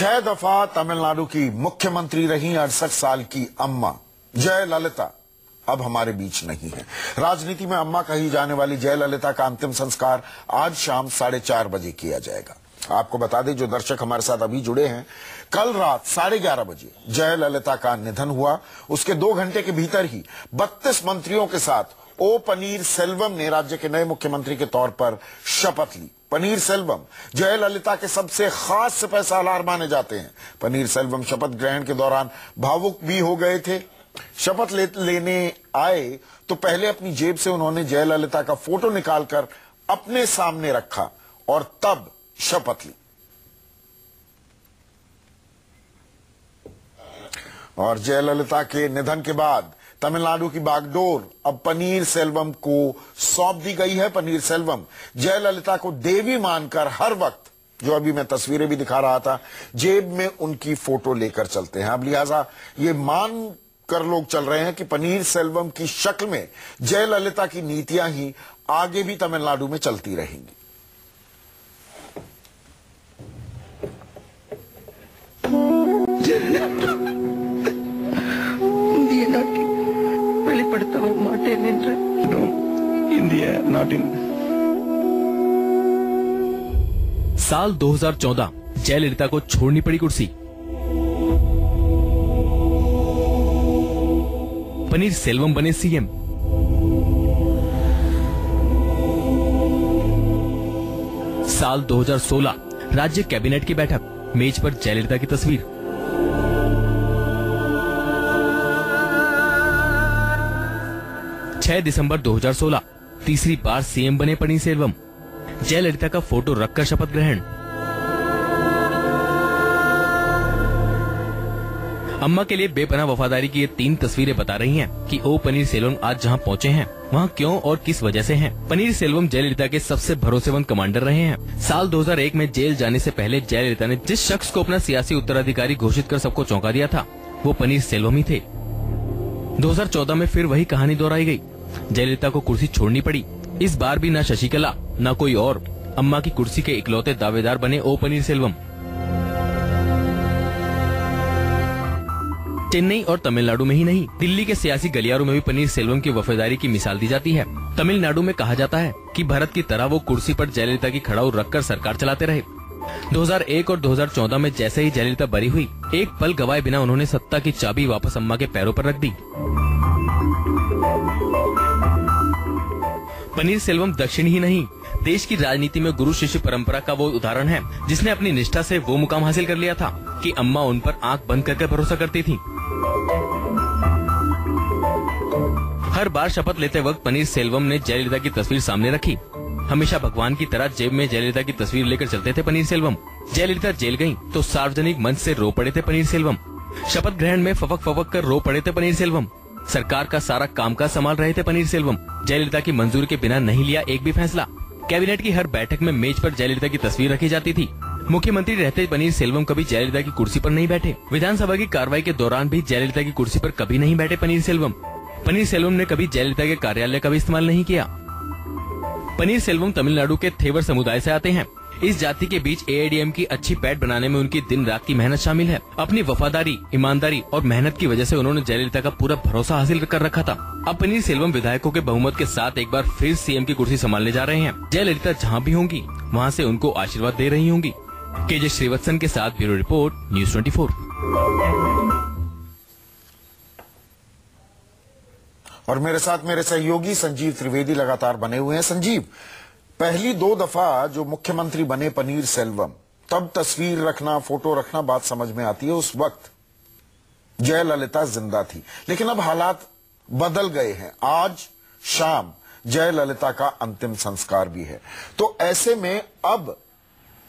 6 दफा तमिलनाडु की मुख्यमंत्री रही 68 साल की अम्मा जयललिता अब हमारे बीच नहीं है। राजनीति में अम्मा कही जाने वाली जयललिता का अंतिम संस्कार आज शाम 4:30 बजे किया जाएगा। आपको बता दें, जो दर्शक हमारे साथ अभी जुड़े हैं, कल रात 11:30 बजे जयललिता का निधन हुआ। उसके 2 घंटे के भीतर ही 32 मंत्रियों के साथ ओ पनीर सेल्वम ने राज्य के नए मुख्यमंत्री के तौर पर शपथ ली। पनीर सेल्वम जयललिता के सबसे खास सिपह सालार माने जाते हैं। पनीर सेल्वम शपथ ग्रहण के दौरान भावुक भी हो गए थे। शपथ लेने आए तो पहले अपनी जेब से उन्होंने जयललिता का फोटो निकालकर अपने सामने रखा और तब शपथ ली। और जयललिता के निधन के बाद तमिलनाडु की बागडोर अब पनीर सेल्वम को सौंप दी गई है। पनीर सेल्वम जयललिता को देवी मानकर हर वक्त, जो अभी मैं तस्वीरें भी दिखा रहा था, जेब में उनकी फोटो लेकर चलते हैं। अब लिहाजा ये मान कर लोग चल रहे हैं कि पनीर सेल्वम की शक्ल में जयललिता की नीतियां ही आगे भी तमिलनाडु में चलती रहेंगी। साल 2014 जयललिता को छोड़नी पड़ी कुर्सी। पनीर सेल्वम बने सीएम। साल 2016 राज्य कैबिनेट की बैठक, मेज पर जयललिता की तस्वीर। दिसंबर 2016 तीसरी बार सीएम बने पनीर सेल्वम। जयललिता का फोटो रखकर शपथ ग्रहण। अम्मा के लिए बेपनाह वफादारी की ये 3 तस्वीरें बता रही हैं कि ओ पनीर सेल्वम आज जहां पहुंचे हैं वहां क्यों और किस वजह से हैं। पनीर सेल्वम जयललिता के सबसे भरोसेमंद कमांडर रहे हैं। साल 2001 में जेल जाने से पहले जयललिता ने जिस शख्स को अपना सियासी उत्तराधिकारी घोषित कर सबको चौंका दिया था, वो पनीर सेल्वम ही थे। 2014 में फिर वही कहानी दोहराई गई। जयललिता को कुर्सी छोड़नी पड़ी। इस बार भी न शशिकला न कोई और अम्मा की कुर्सी के इकलौते दावेदार बने ओ पनीर सेल्वम। चेन्नई और तमिलनाडु में ही नहीं, दिल्ली के सियासी गलियारों में भी पनीर सेल्वम की वफादारी की मिसाल दी जाती है। तमिलनाडु में कहा जाता है कि भरत की तरह वो कुर्सी पर जयललिता की खड़ाऊ रखकर सरकार चलाते रहे। 2001 और 2014 में जैसे ही जयललिता बरी हुई, एक पल गवाए बिना उन्होंने सत्ता की चाबी वापस अम्मा के पैरों पर रख दी। पनीर सेल्वम दक्षिण ही नहीं, देश की राजनीति में गुरु शिष्य परंपरा का वो उदाहरण है जिसने अपनी निष्ठा से वो मुकाम हासिल कर लिया था कि अम्मा उन पर आंख बंद करके भरोसा करती थी। हर बार शपथ लेते वक्त पनीर सेल्वम ने जयललिता की तस्वीर सामने रखी। हमेशा भगवान की तरह जेब में जयललिता की तस्वीर लेकर चलते थे पनीर सेल्वम। जयललिता जेल गयी तो सार्वजनिक मंच से रो पड़े थे पनीर सेल्वम। शपथ ग्रहण में फपक फपक कर रो पड़े थे पनीर सेल्वम। सरकार का सारा कामकाज संभाल रहे थे पनीर सेल्वम। जयललिता की मंजूरी के बिना नहीं लिया एक भी फैसला। कैबिनेट की हर बैठक में मेज पर जयललिता की तस्वीर रखी जाती थी। मुख्यमंत्री रहते पनीर सेल्वम कभी जयललिता की कुर्सी पर नहीं बैठे। विधानसभा की कार्रवाई के दौरान भी जयललिता की कुर्सी पर कभी नहीं बैठे पनीर सेल्वम। पनीर सेल्वम ने कभी जयललिता के कार्यालय का भी इस्तेमाल नहीं किया। पनीर सेल्वम तमिलनाडु के थेवर समुदाय से आते हैं। इस जाति के बीच एआईएडीएम की अच्छी पैठ बनाने में उनकी दिन रात की मेहनत शामिल है। अपनी वफादारी, ईमानदारी और मेहनत की वजह से उन्होंने जयललिता का पूरा भरोसा हासिल कर रखा था। अब पनीर सेल्वम विधायकों के बहुमत के साथ एक बार फिर सीएम की कुर्सी संभालने जा रहे हैं। जयललिता जहां भी होंगी वहां से उनको आशीर्वाद दे रही होंगी। केजे श्रीवत्सन के साथ ब्यूरो रिपोर्ट, न्यूज़ 24। और मेरे साथ मेरे सहयोगी संजीव त्रिवेदी लगातार बने हुए हैं। संजीव, पहली 2 दफा जो मुख्यमंत्री बने पनीर सेल्वम, तब तस्वीर रखना, फोटो रखना बात समझ में आती है। उस वक्त जयललिता जिंदा थी, लेकिन अब हालात बदल गए हैं। आज शाम जयललिता का अंतिम संस्कार भी है। तो ऐसे में अब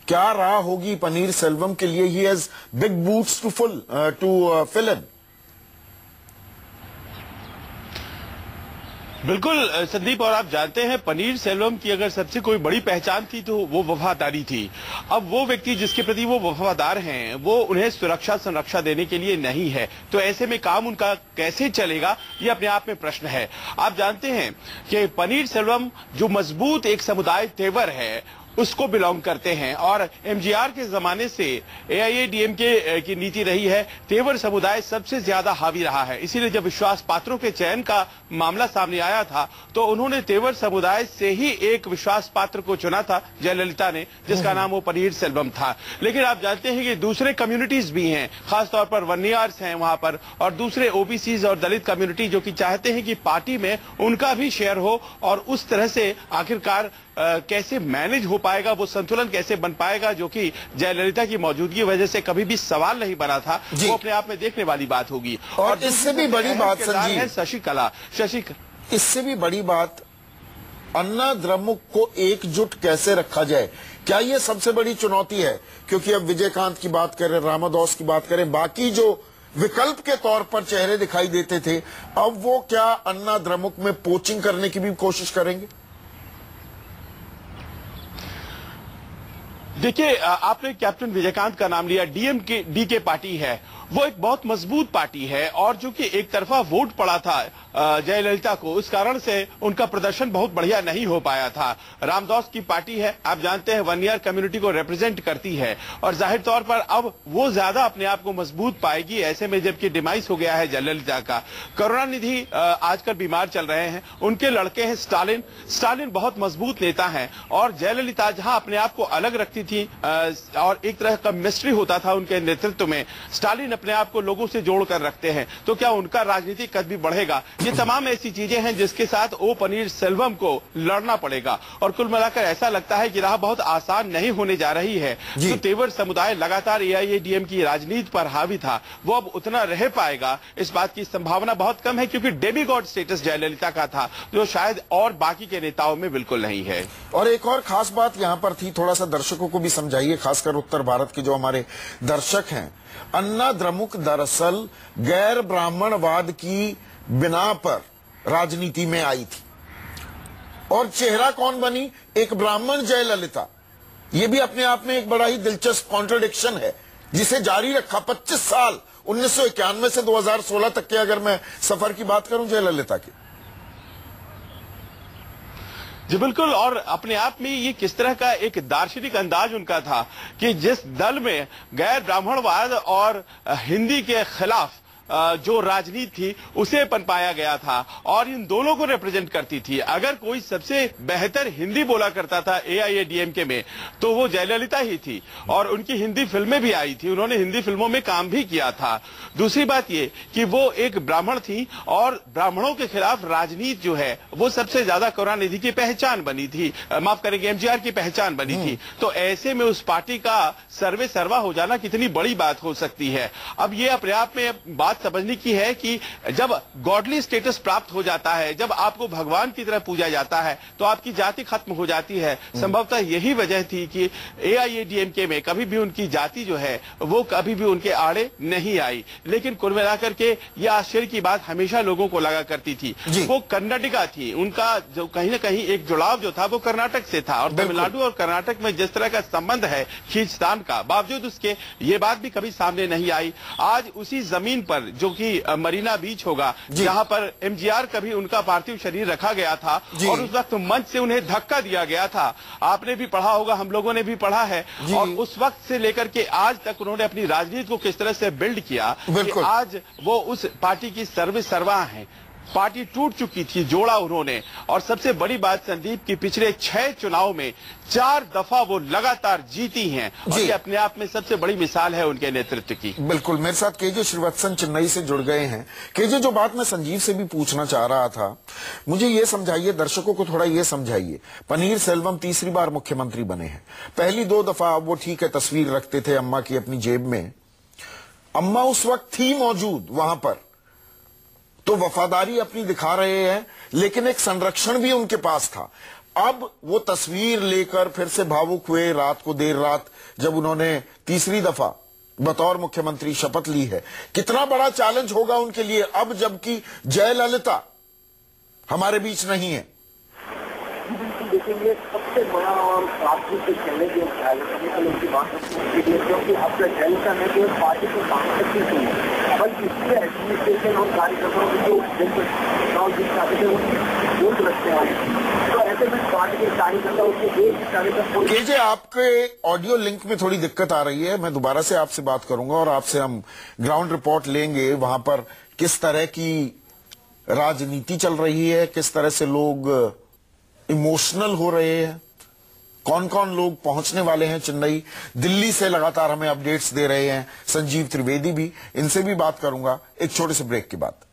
क्या राह होगी पनीर सेल्वम के लिए? He has big boots to fill in. बिल्कुल संदीप, और आप जानते हैं पनीर सेल्वम की अगर सबसे कोई बड़ी पहचान थी तो वो वफादारी थी। अब वो व्यक्ति जिसके प्रति वो वफादार हैं, वो उन्हें सुरक्षा संरक्षा देने के लिए नहीं है, तो ऐसे में काम उनका कैसे चलेगा, ये अपने आप में प्रश्न है। आप जानते हैं कि पनीर सेल्वम जो मजबूत एक समुदाय तेवर है, उसको बिलोंग करते हैं। और एमजीआर के जमाने से एआईएडीएमके की नीति रही है, तेवर समुदाय सबसे ज्यादा हावी रहा है। इसीलिए जब विश्वास पात्रों के चयन का मामला सामने आया था तो उन्होंने तेवर समुदाय से ही एक विश्वास पात्र को चुना था जयललिता ने, जिसका नाम वो पनीर सेल्वम था। लेकिन आप जानते हैं कि दूसरे कम्युनिटीज भी हैं, खासतौर पर वन्नियार्स हैं वहां पर, और दूसरे ओबीसीज और दलित कम्युनिटी जो कि चाहते हैं कि पार्टी में उनका भी शेयर हो, और उस तरह से आखिरकार कैसे मैनेज हो पाएगा, वो संतुलन कैसे बन पाएगा, जो कि जयललिता की मौजूदगी वजह से कभी भी सवाल नहीं बना था, वो अपने आप में देखने वाली बात होगी। और इससे भी बड़ी बात संजीव, शशिकला इससे भी बड़ी बात, अन्ना द्रमुक को एकजुट कैसे रखा जाए, क्या ये सबसे बड़ी चुनौती है? क्योंकि अब विजयकांत की बात करें, रामादास की बात करें, बाकी जो विकल्प के तौर पर चेहरे दिखाई देते थे, अब वो क्या अन्ना द्रमुक में पोचिंग करने की भी कोशिश करेंगे? देखिए, आपने कैप्टन विजयकांत का नाम लिया। डीके पार्टी है, वो एक बहुत मजबूत पार्टी है, और जो कि एक तरफा वोट पड़ा था जयललिता को, उस कारण से उनका प्रदर्शन बहुत बढ़िया नहीं हो पाया था। रामदास की पार्टी है, आप जानते हैं वनईयर कम्युनिटी को रिप्रेजेंट करती है, और जाहिर तौर पर अब वो ज्यादा अपने आप को मजबूत पाएगी, ऐसे में जबकि डिमाइस हो गया है जयललिता का। करुणानिधि आजकल बीमार चल रहे हैं, उनके लड़के हैं स्टालिन बहुत मजबूत नेता हैं, और जयललिता जहां अपने आप को अलग रखती थी और एक तरह का मिस्ट्री होता था उनके नेतृत्व में, स्टालिन अपने आप को लोगों से जोड़कर रखते हैं, तो क्या उनका राजनीतिक कद भी बढ़ेगा? ये तमाम ऐसी चीजें हैं जिसके साथ ओ पनीर सेल्वम को लड़ना पड़ेगा, और कुल मिलाकर ऐसा लगता है कि राह बहुत आसान नहीं होने जा रही है। जो तेवर समुदाय लगातार एआईएडीएम की राजनीति पर हावी था, वो अब उतना रह पाएगा, इस बात की संभावना बहुत कम है, क्योंकि डेमीगॉड स्टेटस जयललिता का था, जो शायद और बाकी के नेताओं में बिल्कुल नहीं है। और एक और खास बात यहाँ पर थी, थोड़ा सा दर्शकों को भी समझाइए, खासकर उत्तर भारत के जो हमारे दर्शक हैं। अन्ना द्रमुक दरअसल गैर ब्राह्मणवाद की बिना पर राजनीति में आई थी, और चेहरा कौन बनी? एक ब्राह्मण जयललिता। यह भी अपने आप में एक बड़ा ही दिलचस्प कॉन्ट्रडिक्शन है, जिसे जारी रखा 25 साल, 1991 से 2016 तक के अगर मैं सफर की बात करूं जयललिता की। जी बिल्कुल, और अपने आप में ये किस तरह का एक दार्शनिक अंदाज उनका था कि जिस दल में गैर ब्राह्मणवाद और हिंदी के खिलाफ जो राजनीति थी उसे पनपाया गया था, और इन दोनों को रिप्रेजेंट करती थी। अगर कोई सबसे बेहतर हिंदी बोला करता था एआईएडीएमके में, तो वो जयललिता ही थी, और उनकी हिंदी फिल्में भी आई थी, उन्होंने हिंदी फिल्मों में काम भी किया था। दूसरी बात ये कि वो एक ब्राह्मण थी, और ब्राह्मणों के खिलाफ राजनीति जो है वो सबसे ज्यादा करुणानिधि की पहचान बनी थी, माफ करेंगे एमजीआर की पहचान बनी थी। तो ऐसे में उस पार्टी का सर्वे सर्वा हो जाना कितनी बड़ी बात हो सकती है। अब ये अपने आप में बात समझने की है कि जब गॉडली स्टेटस प्राप्त हो जाता है, जब आपको भगवान की तरह पूजा जाता है, तो आपकी जाति खत्म हो जाती है। संभवतः यही वजह थी कि एआईएडीएमके में कभी भी उनकी जाति जो है वो कभी भी उनके आड़े नहीं आई। लेकिन कुल मिलाकर के ये आश्चर्य की बात हमेशा लोगों को लगा करती थी। वो कर्नाटका थी, उनका जो कहीं ना कहीं एक जुड़ाव जो था वो कर्नाटक से था, और तमिलनाडु और कर्नाटक में जिस तरह का संबंध है खींचतान का, बावजूद उसके ये बात भी कभी सामने नहीं आई। आज उसी जमीन पर जो कि मरीना बीच होगा, जहां पर एमजीआर कभी उनका पार्थिव शरीर रखा गया था, और उस वक्त मंच से उन्हें धक्का दिया गया था। आपने भी पढ़ा होगा, हम लोगों ने भी पढ़ा है, और उस वक्त से लेकर के आज तक उन्होंने अपनी राजनीति को किस तरह से बिल्ड किया कि आज वो उस पार्टी की सर्वा है। पार्टी टूट चुकी थी, जोड़ा उन्होंने। और सबसे बड़ी बात संदीप की पिछले 6 चुनाव में 4 दफा वो लगातार जीती हैं, और ये अपने आप में सबसे बड़ी मिसाल है उनके नेतृत्व की। बिल्कुल, मेरे साथ केजे श्रीवत्सन चेन्नई से जुड़ गए हैं। केजे, जो बात मैं संजीव से भी पूछना चाह रहा था, मुझे ये समझाइए, दर्शकों को थोड़ा ये समझाइए, पनीर सेल्वम तीसरी बार मुख्यमंत्री बने हैं। पहली 2 दफा वो ठीक है तस्वीर रखते थे अम्मा की अपनी जेब में, अम्मा उस वक्त थी मौजूद वहां पर, तो वफादारी अपनी दिखा रहे हैं, लेकिन एक संरक्षण भी उनके पास था। अब वो तस्वीर लेकर फिर से भावुक हुए रात को, देर रात, जब उन्होंने तीसरी दफा बतौर मुख्यमंत्री शपथ ली है। कितना बड़ा चैलेंज होगा उनके लिए अब, जबकि जयललिता हमारे बीच नहीं है। देखिए, ये सबसे बड़ा और प्राथमिक चैलेंज की बात है, क्योंकि अब जयललिता ने जो पार्टी को सांसद की थी, बल्कि इसके एडमिनिस्ट्रेशन और कार्यकर्ताओं की जो चुनाव जीत चाहते थे उनकी वोट रखते हैं। तो कम्युनिस्ट पार्टी के कार्यकर्ता उसके एक कार्यकर्ता केजे, आपके ऑडियो लिंक में थोड़ी दिक्कत आ रही है। मैं दोबारा से आपसे बात करूंगा और आपसे हम ग्राउंड रिपोर्ट लेंगे, वहां पर किस तरह की राजनीति चल रही है, किस तरह से लोग इमोशनल हो रहे हैं, कौन कौन लोग पहुंचने वाले हैं चेन्नई। दिल्ली से लगातार हमें अपडेट्स दे रहे हैं संजीव त्रिवेदी भी, इनसे भी बात करूंगा एक छोटे से ब्रेक के बाद।